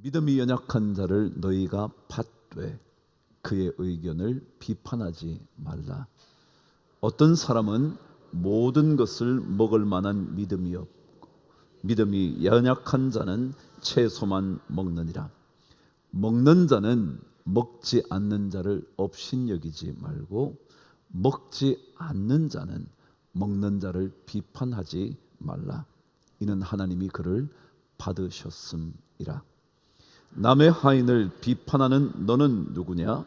믿음이 연약한 자를 너희가 받되 그의 의견을 비판하지 말라. 어떤 사람은 모든 것을 먹을 만한 믿음이 없고 믿음이 연약한 자는 채소만 먹느니라. 먹는 자는 먹지 않는 자를 업신여기지 말고 먹지 않는 자는 먹는 자를 비판하지 말라. 이는 하나님이 그를 받으셨음이라. 남의 하인을 비판하는 너는 누구냐?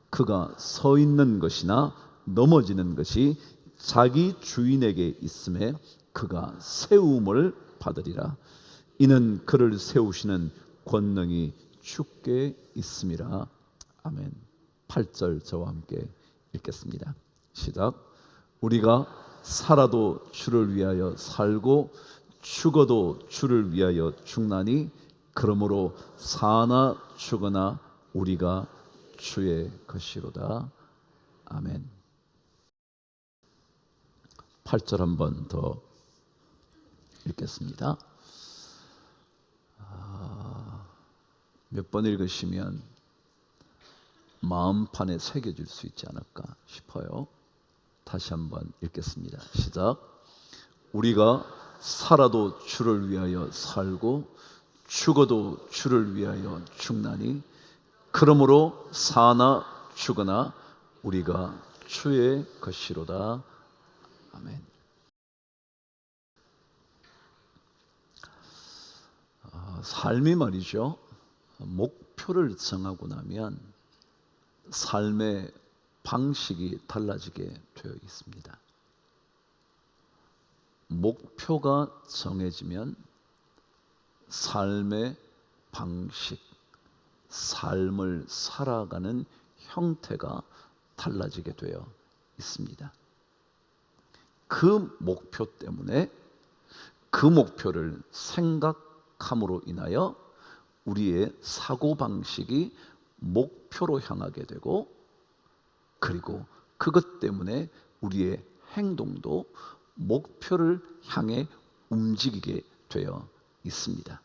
그가 서 있는 것이나 넘어지는 것이 자기 주인에게 있음에 그가 세움을 받으리라. 이는 그를 세우시는 권능이 주께 있음이라. 아멘. 8절 저와 함께 읽겠습니다. 시작. 우리가 살아도 주를 위하여 살고 죽어도 주를 위하여 죽나니 그러므로 사나 죽으나 우리가 주의 것이로다. 아멘. 8절 한 번 더 읽겠습니다. 몇 번 읽으시면 마음판에 새겨질 수 있지 않을까 싶어요. 다시 한번 읽겠습니다. 시작. 우리가 살아도 주를 위하여 살고 죽어도 주를 위하여 죽나니 그러므로 사나 죽으나 우리가 주의 것이로다. 아멘. 삶이 말이죠, 목표를 정하고 나면 삶의 방식이 달라지게 되어 있습니다. 목표가 정해지면 삶의 방식, 삶을 살아가는 형태가 달라지게 되어 있습니다. 그 목표 때문에 그 목표를 생각함으로 인하여 우리의 사고방식이 목표로 향하게 되고, 그리고 그것 때문에 우리의 행동도 목표를 향해 움직이게 되어 있습니다.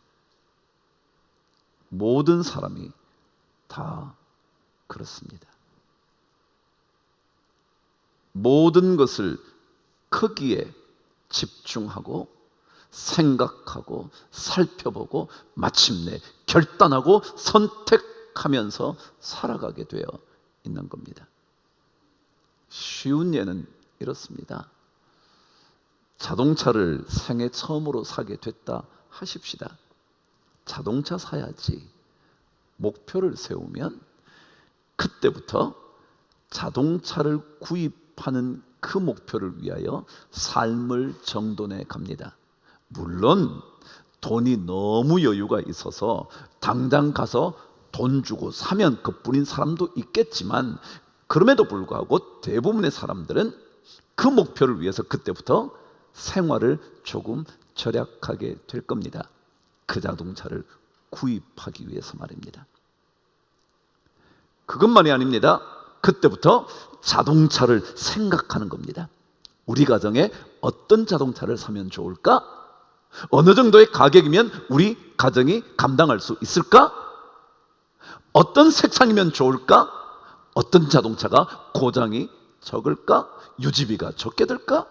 모든 사람이 다 그렇습니다. 모든 것을 크기에 집중하고 생각하고 살펴보고 마침내 결단하고 선택하면서 살아가게 되어 있는 겁니다. 쉬운 예는 이렇습니다. 자동차를 생애 처음으로 사게 됐다 하십시다. 자동차 사야지 목표를 세우면 그때부터 자동차를 구입하는 그 목표를 위하여 삶을 정돈해 갑니다. 물론 돈이 너무 여유가 있어서 당장 가서 돈 주고 사면 그뿐인 사람도 있겠지만, 그럼에도 불구하고 대부분의 사람들은 그 목표를 위해서 그때부터 생활을 조금 절약하게 될 겁니다. 그 자동차를 구입하기 위해서 말입니다. 그것만이 아닙니다. 그때부터 자동차를 생각하는 겁니다. 우리 가정에 어떤 자동차를 사면 좋을까? 어느 정도의 가격이면 우리 가정이 감당할 수 있을까? 어떤 색상이면 좋을까? 어떤 자동차가 고장이 적을까? 유지비가 적게 들까?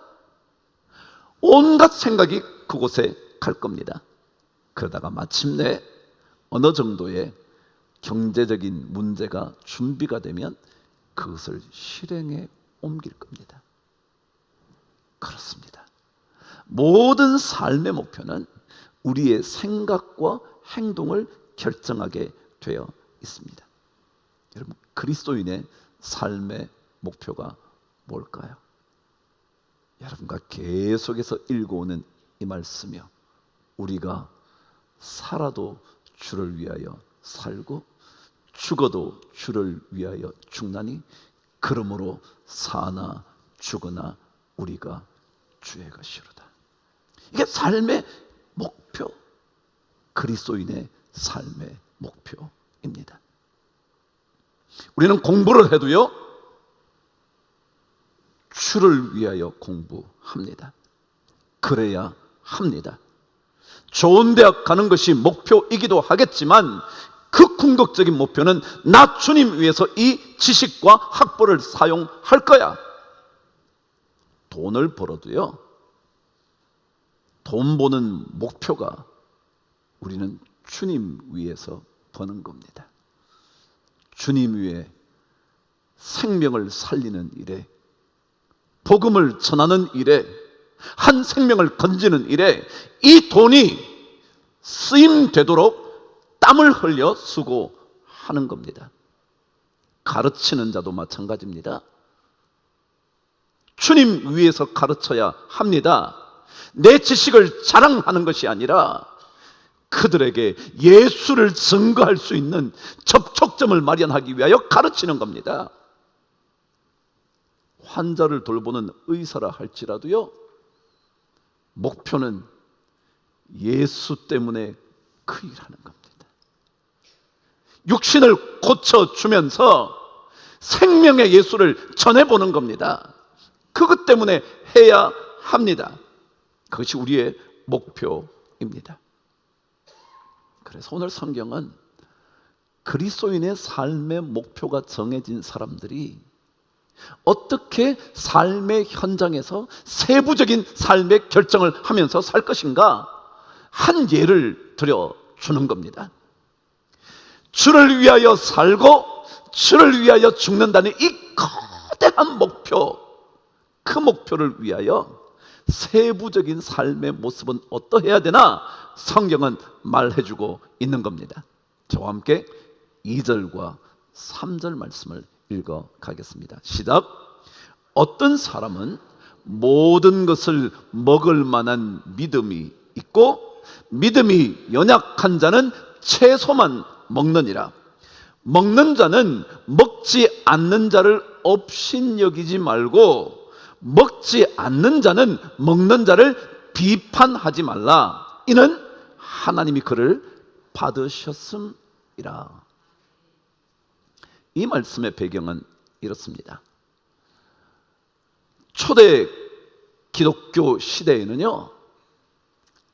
온갖 생각이 그곳에 갈 겁니다. 그러다가 마침내 어느 정도의 경제적인 문제가 준비가 되면 그것을 실행에 옮길 겁니다. 그렇습니다. 모든 삶의 목표는 우리의 생각과 행동을 결정하게 되어 있습니다. 여러분, 그리스도인의 삶의 목표가 뭘까요? 여러분과 계속해서 읽어오는 이 말씀이요, 우리가 살아도 주를 위하여 살고 죽어도 주를 위하여 죽나니 그러므로 사나 죽으나 우리가 주의 것이로다. 이게 삶의 목표, 그리스도인의 삶의 목표입니다. 우리는 공부를 해도요, 주를 위하여 공부합니다. 그래야 합니다. 좋은 대학 가는 것이 목표이기도 하겠지만 그 궁극적인 목표는 나 주님 위해서 이 지식과 학벌을 사용할 거야. 돈을 벌어도요, 돈 버는 목표가 우리는 주님 위해서 버는 겁니다. 주님 위에 생명을 살리는 일에, 복음을 전하는 일에, 한 생명을 건지는 일에 이 돈이 쓰임되도록 땀을 흘려 수고하는 겁니다. 가르치는 자도 마찬가지입니다. 주님 위해서 가르쳐야 합니다. 내 지식을 자랑하는 것이 아니라 그들에게 예수를 증거할 수 있는 접촉점을 마련하기 위하여 가르치는 겁니다. 환자를 돌보는 의사라 할지라도요, 목표는 예수 때문에 그 일하는 겁니다. 육신을 고쳐주면서 생명의 예수를 전해보는 겁니다. 그것 때문에 해야 합니다. 그것이 우리의 목표입니다. 그래서 오늘 성경은 그리스도인의 삶의 목표가 정해진 사람들이 어떻게 삶의 현장에서 세부적인 삶의 결정을 하면서 살 것인가 한 예를 들어주는 겁니다. 주를 위하여 살고 주를 위하여 죽는다는 이 거대한 목표, 그 목표를 위하여 세부적인 삶의 모습은 어떠해야 되나 성경은 말해주고 있는 겁니다. 저와 함께 2절과 3절 말씀을 읽어 가겠습니다. 시작. 어떤 사람은 모든 것을 먹을 만한 믿음이 있고 믿음이 연약한 자는 채소만 먹느니라. 먹는 자는 먹지 않는 자를 업신여기지 말고 먹지 않는 자는 먹는 자를 비판하지 말라. 이는 하나님이 그를 받으셨음이라. 이 말씀의 배경은 이렇습니다. 초대 기독교 시대에는요,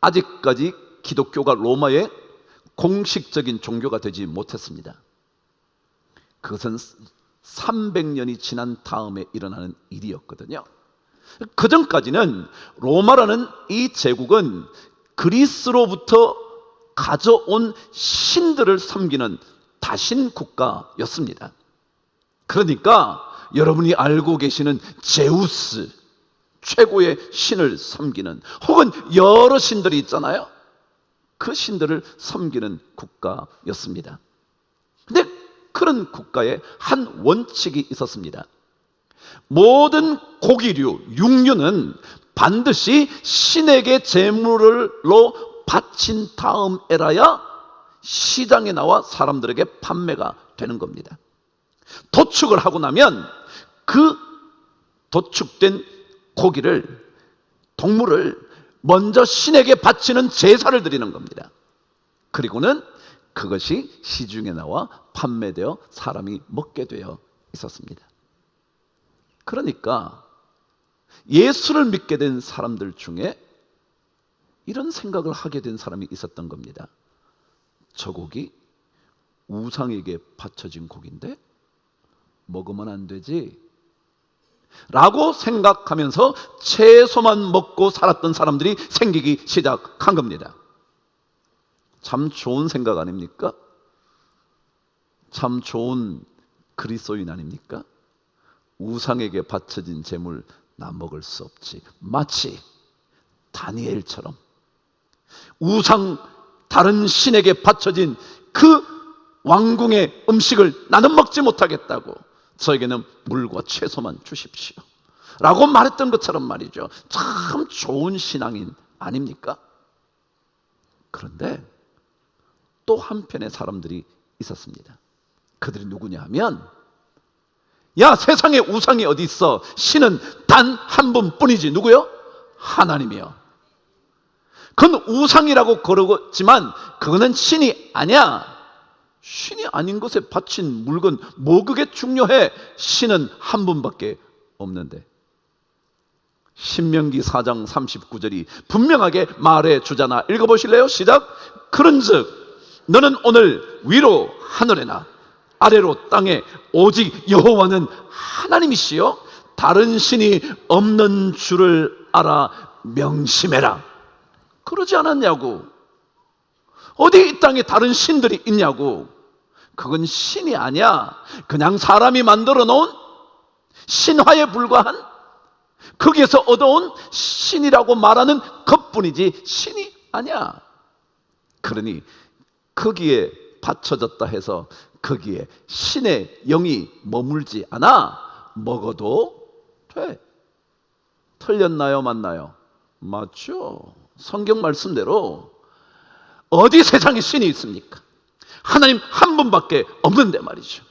아직까지 기독교가 로마의 공식적인 종교가 되지 못했습니다. 그것은 300년이 지난 다음에 일어나는 일이었거든요. 그 전까지는 로마라는 이 제국은 그리스로부터 가져온 신들을 섬기는 다신 국가였습니다. 그러니까 여러분이 알고 계시는 제우스, 최고의 신을 섬기는, 혹은 여러 신들이 있잖아요. 그 신들을 섬기는 국가였습니다. 근데 그런 국가에 한 원칙이 있었습니다. 모든 고기류, 육류는 반드시 신에게 제물로 바친 다음에라야 시장에 나와 사람들에게 판매가 되는 겁니다. 도축을 하고 나면 그 도축된 고기를, 동물을 먼저 신에게 바치는 제사를 드리는 겁니다. 그리고는 그것이 시중에 나와 판매되어 사람이 먹게 되어 있었습니다. 그러니까 예수를 믿게 된 사람들 중에 이런 생각을 하게 된 사람이 있었던 겁니다. 저 고기 우상에게 바쳐진 고기인데 먹으면 안 되지 라고 생각하면서 채소만 먹고 살았던 사람들이 생기기 시작한 겁니다. 참 좋은 생각 아닙니까? 참 좋은 그리스도인 아닙니까? 우상에게 바쳐진 재물 나 먹을 수 없지. 마치 다니엘처럼 우상, 다른 신에게 바쳐진 그 왕궁의 음식을 나는 먹지 못하겠다고, 저에게는 물과 채소만 주십시오 라고 말했던 것처럼 말이죠. 참 좋은 신앙인 아닙니까? 그런데 또 한편의 사람들이 있었습니다. 그들이 누구냐 하면, 야, 세상에 우상이 어디 있어? 신은 단 한 분뿐이지. 누구요? 하나님이요. 그건 우상이라고 그러지만 그거는 신이 아니야. 신이 아닌 것에 바친 물건 뭐 그게 중요해? 신은 한 분밖에 없는데. 신명기 4장 39절이 분명하게 말해 주잖아. 읽어보실래요? 시작. 그런즉 너는 오늘 위로 하늘에나 아래로 땅에 오직 여호와는 하나님이시요 다른 신이 없는 줄을 알아 명심해라. 그러지 않았냐고. 어디 이 땅에 다른 신들이 있냐고. 그건 신이 아니야. 그냥 사람이 만들어 놓은 신화에 불과한, 거기에서 얻어온 신이라고 말하는 것뿐이지 신이 아니야. 그러니 거기에 받쳐졌다 해서 거기에 신의 영이 머물지 않아 먹어도 돼. 틀렸나요? 맞나요? 맞죠. 성경 말씀대로 어디 세상에 신이 있습니까? 하나님 한 분밖에 없는데 말이죠.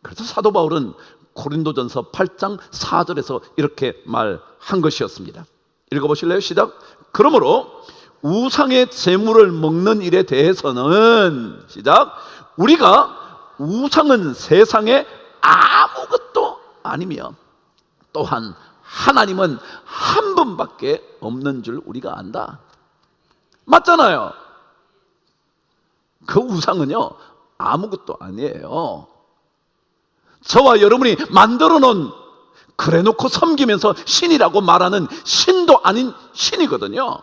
그래서 사도 바울은 고린도전서 8장 4절에서 이렇게 말한 것이었습니다. 읽어보실래요? 시작. 그러므로 우상의 제물을 먹는 일에 대해서는 시작. 우리가 우상은 세상에 아무것도 아니며 또한 하나님은 한 분밖에 없는 줄 우리가 안다. 맞잖아요. 그 우상은요 아무것도 아니에요. 저와 여러분이 만들어 놓은, 그래 놓고 섬기면서 신이라고 말하는 신도 아닌 신이거든요.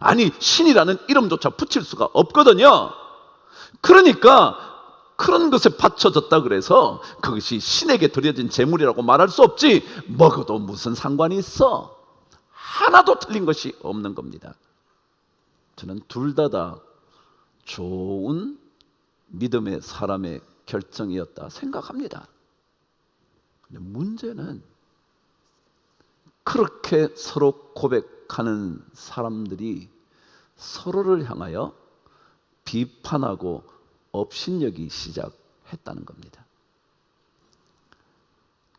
아니, 신이라는 이름조차 붙일 수가 없거든요. 그러니까 그런 것에 바쳐졌다 그래서 그것이 신에게 드려진 제물이라고 말할 수 없지. 먹어도 무슨 상관이 있어? 하나도 틀린 것이 없는 겁니다. 저는 둘 다 좋은 믿음의 사람의 결정이었다 생각합니다. 근데 문제는 그렇게 서로 고백하는 사람들이 서로를 향하여 비판하고 업신여기기 시작했다는 겁니다.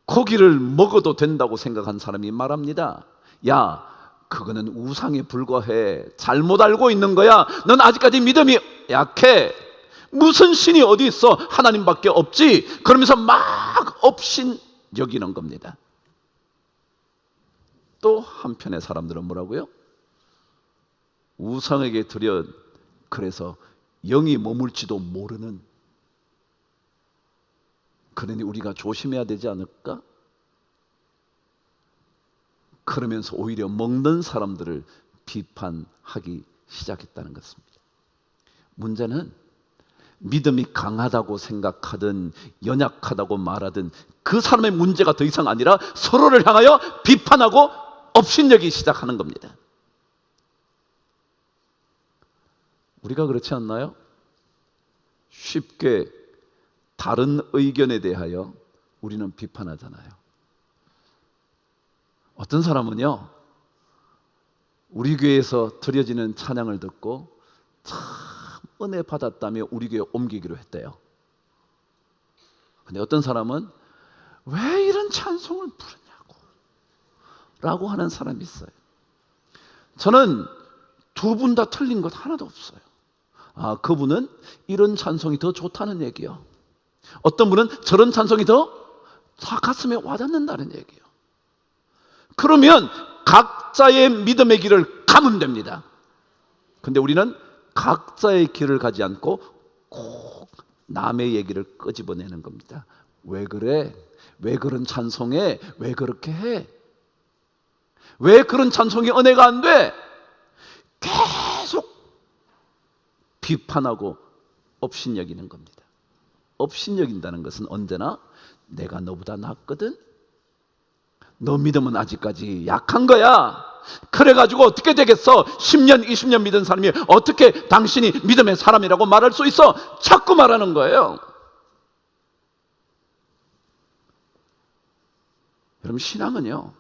고기를 먹어도 된다고 생각한 사람이 말합니다. 야, 그거는 우상에 불과해. 잘못 알고 있는 거야. 넌 아직까지 믿음이 약해. 무슨 신이 어디 있어? 하나님밖에 없지. 그러면서 막 업신 여기는 겁니다. 또 한편의 사람들은 뭐라고요? 우상에게 드려 그래서 영이 머물지도 모르는, 그러니 우리가 조심해야 되지 않을까? 그러면서 오히려 먹는 사람들을 비판하기 시작했다는 것입니다. 문제는 믿음이 강하다고 생각하든 연약하다고 말하든 그 사람의 문제가 더 이상 아니라 서로를 향하여 비판하고 업신여기기 시작하는 겁니다. 우리가 그렇지 않나요? 쉽게 다른 의견에 대하여 우리는 비판하잖아요. 어떤 사람은요, 우리 교회에서 드려지는 찬양을 듣고 참 은혜 받았다며 우리 교회에 옮기기로 했대요. 근데 어떤 사람은 왜 이런 찬송을 부르냐고 라고 하는 사람이 있어요. 저는 두 분 다 틀린 것 하나도 없어요. 아, 그분은 이런 찬송이 더 좋다는 얘기요. 어떤 분은 저런 찬송이 더 가슴에 와닿는다는 얘기요. 그러면 각자의 믿음의 길을 가면 됩니다. 근데 우리는 각자의 길을 가지 않고 꼭 남의 얘기를 끄집어내는 겁니다. 왜 그래? 왜 그런 찬송해? 왜 그렇게 해? 왜 그런 찬송이 은혜가 안 돼? 계속 비판하고 업신여기는 겁니다. 업신여긴다는 것은 언제나 내가 너보다 낫거든? 너 믿음은 아직까지 약한 거야. 그래가지고 어떻게 되겠어? 10년, 20년 믿은 사람이 어떻게 당신이 믿음의 사람이라고 말할 수 있어? 자꾸 말하는 거예요. 여러분, 신앙은요,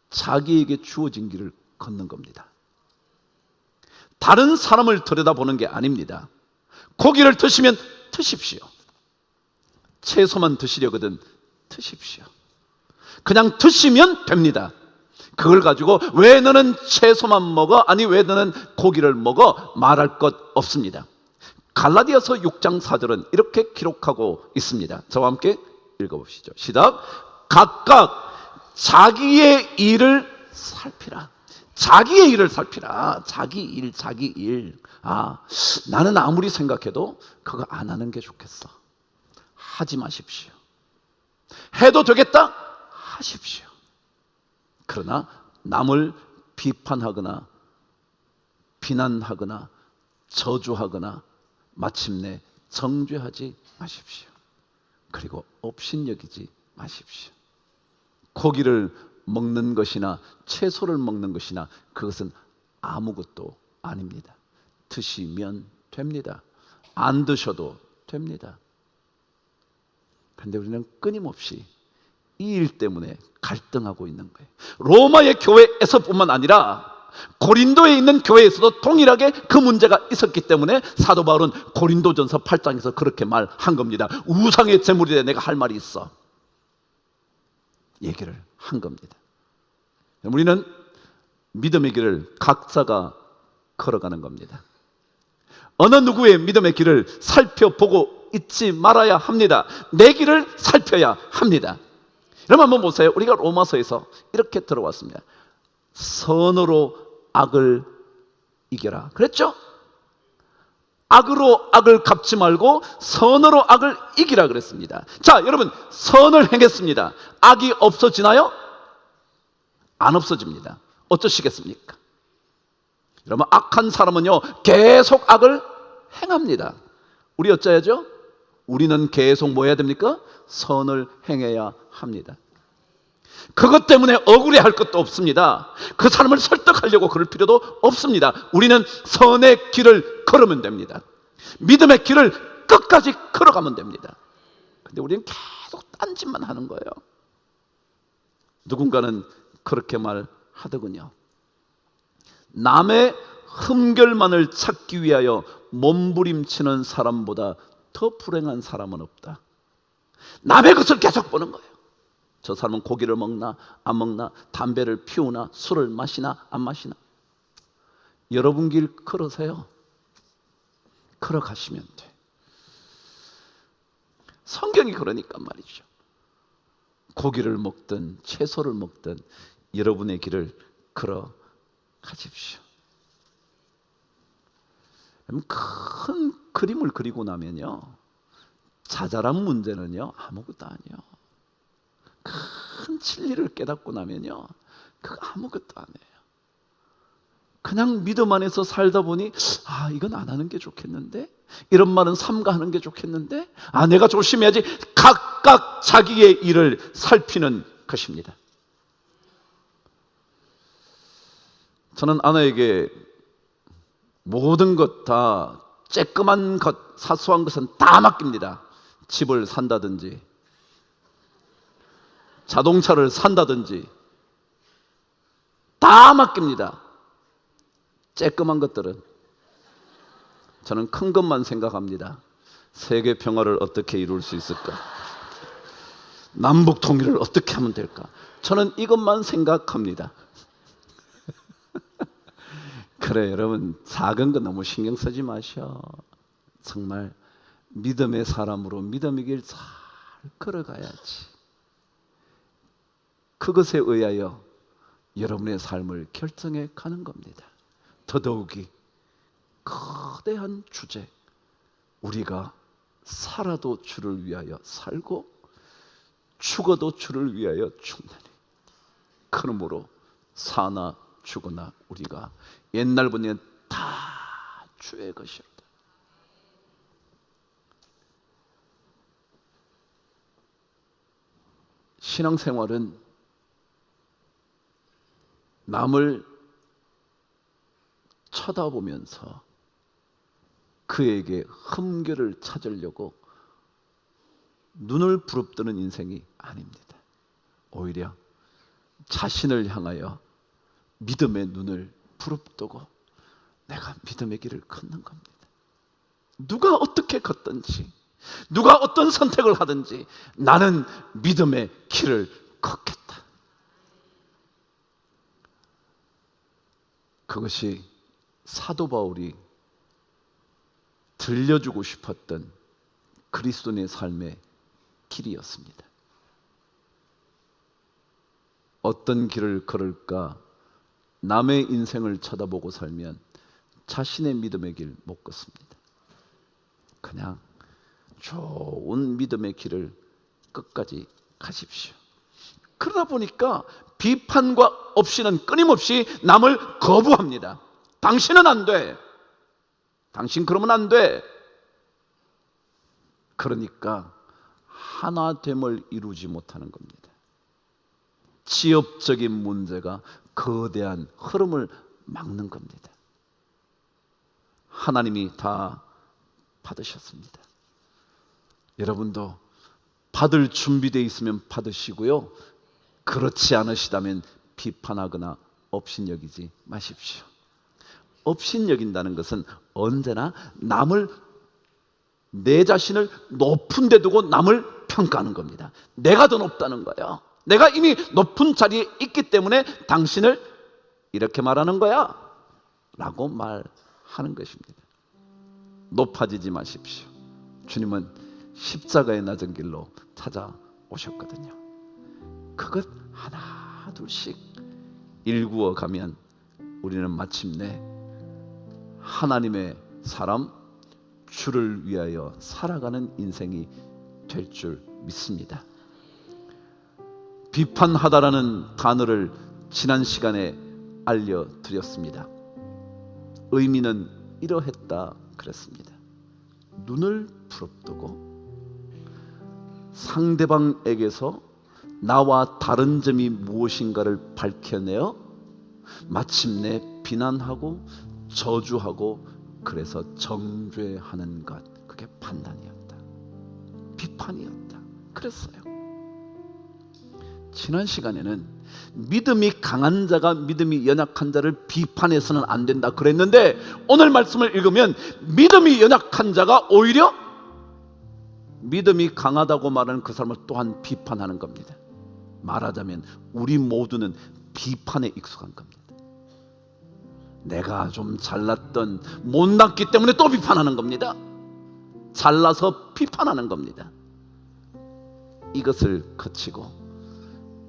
자기에게 주어진 길을 걷는 겁니다. 다른 사람을 들여다보는 게 아닙니다. 고기를 드시면 드십시오. 채소만 드시려거든 드십시오. 그냥 드시면 됩니다. 그걸 가지고 왜 너는 채소만 먹어? 아니 왜 너는 고기를 먹어? 말할 것 없습니다. 갈라디아서 6장 4절은 이렇게 기록하고 있습니다. 저와 함께 읽어보시죠. 시작. 각각 자기의 일을 살피라. 자기의 일을 살피라. 자기 일. 나는 아무리 생각해도 그거 안 하는 게 좋겠어. 하지 마십시오. 해도 되겠다? 하십시오. 그러나 남을 비판하거나 비난하거나 저주하거나 마침내 정죄하지 마십시오. 그리고 업신여기지 마십시오. 고기를 먹는 것이나 채소를 먹는 것이나 그것은 아무것도 아닙니다. 드시면 됩니다. 안 드셔도 됩니다. 그런데 우리는 끊임없이 이 일 때문에 갈등하고 있는 거예요. 로마의 교회에서뿐만 아니라 고린도에 있는 교회에서도 동일하게 그 문제가 있었기 때문에 사도 바울은 고린도전서 8장에서 그렇게 말한 겁니다. 우상의 제물에 내가 할 말이 있어. 얘기를 한 겁니다. 우리는 믿음의 길을 각자가 걸어가는 겁니다. 어느 누구의 믿음의 길을 살펴보고 있지 말아야 합니다. 내 길을 살펴야 합니다. 여러분 한번 보세요. 우리가 로마서에서 이렇게 들어왔습니다. 선으로 악을 이겨라 그랬죠? 악으로 악을 갚지 말고 선으로 악을 이기라 그랬습니다. 자, 여러분 선을 행했습니다. 악이 없어지나요? 안 없어집니다. 어쩌시겠습니까? 여러분 악한 사람은요 계속 악을 행합니다. 우리 어쩌야죠? 우리는 계속 뭐 해야 됩니까? 선을 행해야 합니다. 그것 때문에 억울해할 것도 없습니다. 그 사람을 설득하려고 그럴 필요도 없습니다. 우리는 선의 길을 걸으면 됩니다. 믿음의 길을 끝까지 걸어가면 됩니다. 근데 우리는 계속 딴짓만 하는 거예요. 누군가는 그렇게 말하더군요. 남의 흠결만을 찾기 위하여 몸부림치는 사람보다 더 불행한 사람은 없다. 남의 것을 계속 보는 거예요. 저 사람은 고기를 먹나 안 먹나, 담배를 피우나 술을 마시나 안 마시나. 여러분 길 걸으세요. 걸어가시면 돼. 성경이 그러니까 말이죠. 고기를 먹든 채소를 먹든 여러분의 길을 걸어가십시오. 큰 그림을 그리고 나면요 자잘한 문제는요 아무것도 아니에요. 큰 진리를 깨닫고 나면요 그거 아무것도 아니에요. 그냥 믿음 안에서 살다 보니 이건 안 하는 게 좋겠는데, 이런 말은 삼가하는 게 좋겠는데, 내가 조심해야지. 각각 자기의 일을 살피는 것입니다. 저는 아내에게 모든 것 다 쬐끄만 것, 사소한 것은 다 맡깁니다. 집을 산다든지 자동차를 산다든지 다 맡깁니다. 쬐끄만 것들은 저는 큰 것만 생각합니다. 세계 평화를 어떻게 이룰 수 있을까? 남북 통일을 어떻게 하면 될까? 저는 이것만 생각합니다. 그래, 여러분 작은 거 너무 신경 쓰지 마셔. 정말 믿음의 사람으로 믿음의 길 잘 걸어가야지. 그것에 의하여 여러분의 삶을 결정해 가는 겁니다. 더더욱이 거대한 주제, 우리가 살아도 주를 위하여 살고 죽어도 주를 위하여 죽나니, 그러므로 사나 죽으나 우리가 옛날부터 다 주의 것이었다. 신앙생활은 남을 쳐다보면서 그에게 흠결을 찾으려고 눈을 부릅뜨는 인생이 아닙니다. 오히려 자신을 향하여 믿음의 눈을 부릅뜨고 내가 믿음의 길을 걷는 겁니다. 누가 어떻게 걷든지, 누가 어떤 선택을 하든지 나는 믿음의 길을 걷겠다. 그것이 사도 바울이 들려주고 싶었던 그리스도인의 삶의 길이었습니다. 어떤 길을 걸을까 남의 인생을 쳐다보고 살면 자신의 믿음의 길 못 걷습니다. 그냥 좋은 믿음의 길을 끝까지 가십시오. 그러다 보니까 비판과 없이는 끊임없이 남을 거부합니다. 당신은 안 돼. 당신 그러면 안 돼. 그러니까 하나됨을 이루지 못하는 겁니다. 지엽적인 문제가 거대한 흐름을 막는 겁니다. 하나님이 다 받으셨습니다. 여러분도 받을 준비되어 있으면 받으시고요, 그렇지 않으시다면 비판하거나 업신여기지 마십시오. 업신여긴다는 것은 언제나 남을, 내 자신을 높은 데 두고 남을 평가하는 겁니다. 내가 더 높다는 거예요. 내가 이미 높은 자리에 있기 때문에 당신을 이렇게 말하는 거야 라고 말하는 것입니다. 높아지지 마십시오. 주님은 십자가의 낮은 길로 찾아오셨거든요. 그것 하나 둘씩 일구어 가면 우리는 마침내 하나님의 사람, 주를 위하여 살아가는 인생이 될 줄 믿습니다. 비판하다라는 단어를 지난 시간에 알려드렸습니다. 의미는 이러했다 그랬습니다. 눈을 부릅뜨고 상대방에게서 나와 다른 점이 무엇인가를 밝혀내어 마침내 비난하고 저주하고 그래서 정죄하는 것, 그게 판단이었다, 비판이었다 그랬어요. 지난 시간에는 믿음이 강한 자가 믿음이 연약한 자를 비판해서는 안 된다 그랬는데, 오늘 말씀을 읽으면 믿음이 연약한 자가 오히려 믿음이 강하다고 말하는 그 사람을 또한 비판하는 겁니다. 말하자면 우리 모두는 비판에 익숙한 겁니다. 내가 좀 잘났던, 못났기 때문에 또 비판하는 겁니다. 잘나서 비판하는 겁니다. 이것을 거치고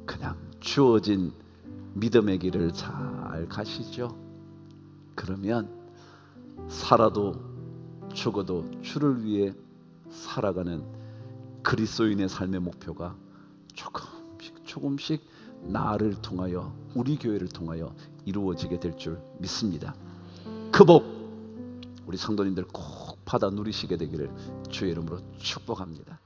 그냥 주어진 믿음의 길을 잘 가시죠. 그러면 살아도 죽어도 주를 위해 살아가는 그리스도인의 삶의 목표가 조금씩 조금씩 나를 통하여, 우리 교회를 통하여 이루어지게 될 줄 믿습니다. 그 복 우리 성도님들 꼭 받아 누리시게 되기를 주의 이름으로 축복합니다.